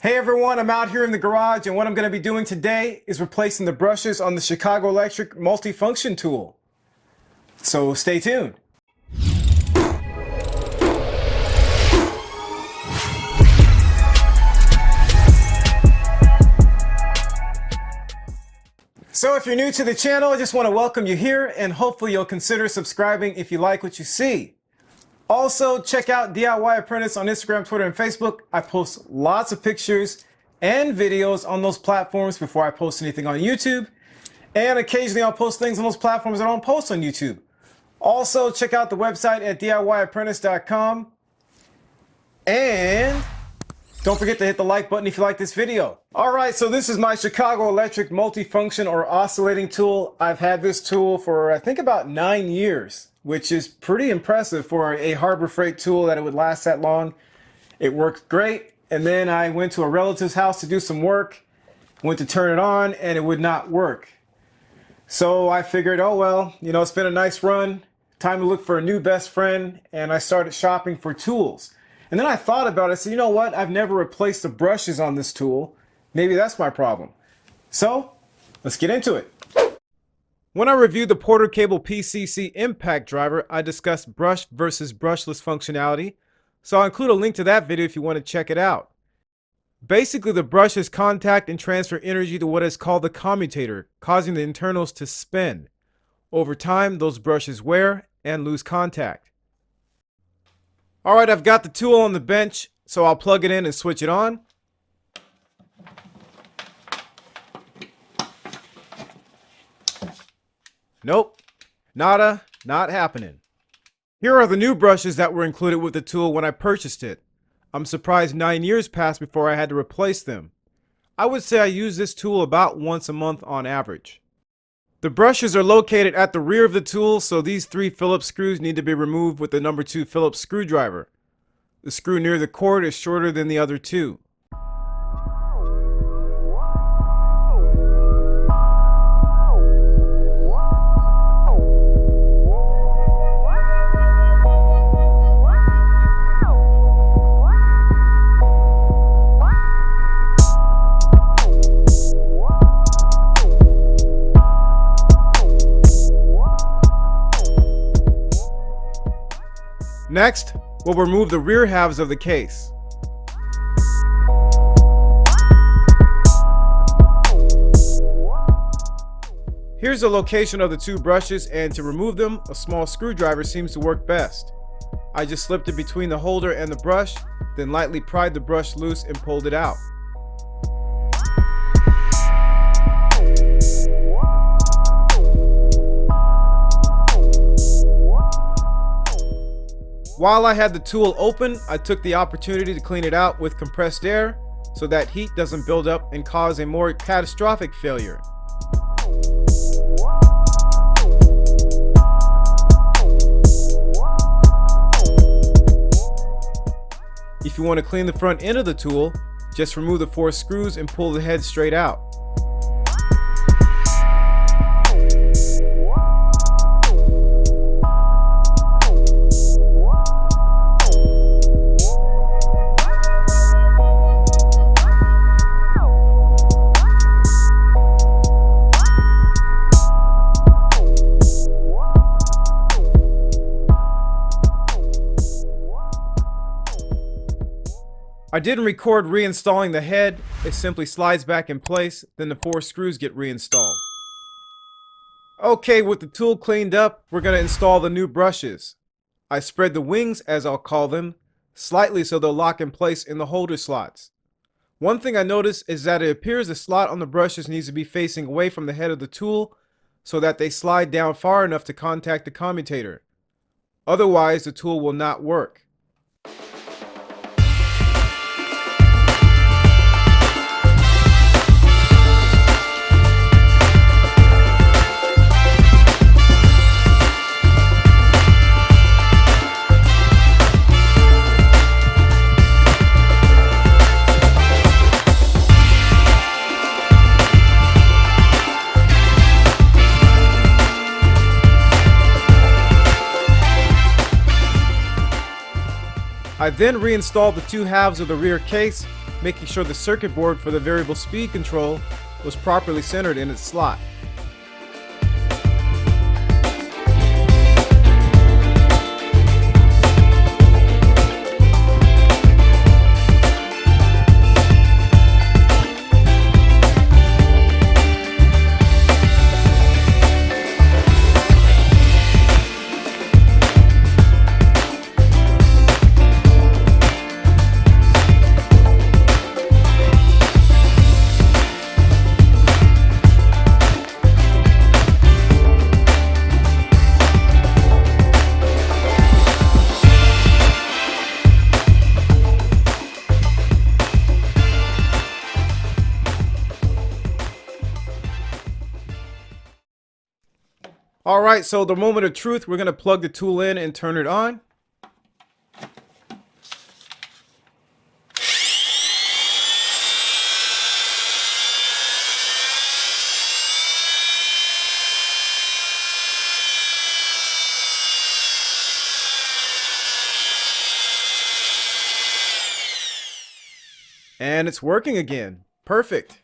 Hey everyone, I'm out here in the garage and what I'm going to be doing today is replacing the brushes on the Chicago Electric multifunction tool. So stay tuned. So if you're new to the channel, I just want to welcome you here and hopefully you'll consider subscribing if you like what you see. Also, check out DIY Apprentice on Instagram, Twitter, and Facebook. I post lots of pictures and videos on those platforms before I post anything on YouTube. And occasionally I'll post things on those platforms I don't post on YouTube. Also, check out the website at DIYapprentice.com. And don't forget to hit the like button if you like this video. Alright, so this is my Chicago Electric multifunction or oscillating tool. I've had this tool for I think about 9 years, which is pretty impressive for a Harbor Freight tool that it would last that long. It worked great, and then I went to a relative's house to do some work, went to turn it on, and it would not work. So I figured, oh well, you know, it's been a nice run, time to look for a new best friend, and I started shopping for tools. And then I thought about it, I said, you know what, I've never replaced the brushes on this tool. Maybe that's my problem. So, let's get into it. When I reviewed the Porter Cable PCC impact driver, I discussed brush versus brushless functionality, so I'll include a link to that video if you want to check it out. Basically, the brushes contact and transfer energy to what is called the commutator, causing the internals to spin. Over time, those brushes wear and lose contact. Alright, I've got the tool on the bench, so I'll plug it in and switch it on. Nope, not happening. Here are the new brushes that were included with the tool when I purchased it. I'm surprised 9 years passed before I had to replace them. I would say I use this tool about once a month on average. The brushes are located at the rear of the tool, so these 3 Phillips screws need to be removed with the number 2 Phillips screwdriver. The screw near the cord is shorter than the other 2. Next, we'll remove the rear halves of the case. Here's the location of the 2 brushes, and to remove them, a small screwdriver seems to work best. I just slipped it between the holder and the brush, then lightly pried the brush loose and pulled it out. While I had the tool open, I took the opportunity to clean it out with compressed air so that heat doesn't build up and cause a more catastrophic failure. If you want to clean the front end of the tool, just remove the 4 screws and pull the head straight out. I didn't record reinstalling the head. It simply slides back in place, then the 4 screws get reinstalled. Okay, with the tool cleaned up, we're going to install the new brushes. I spread the wings, as I'll call them, slightly so they'll lock in place in the holder slots. One thing I noticed is that it appears the slot on the brushes needs to be facing away from the head of the tool so that they slide down far enough to contact the commutator. Otherwise, the tool will not work. I then reinstalled the 2 halves of the rear case, making sure the circuit board for the variable speed control was properly centered in its slot. All right, so the moment of truth, we're going to plug the tool in and turn it on. And it's working again. Perfect.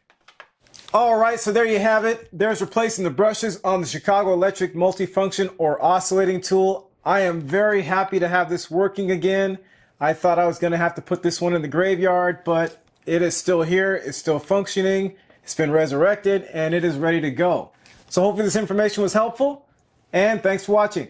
All right, so there you have it. There's replacing the brushes on the Chicago Electric multifunction or oscillating tool. I am very happy to have this working again. I thought I was going to have to put this one in the graveyard, but it is still here. It's still functioning. It's been resurrected and it is ready to go. So hopefully this information was helpful, and thanks for watching.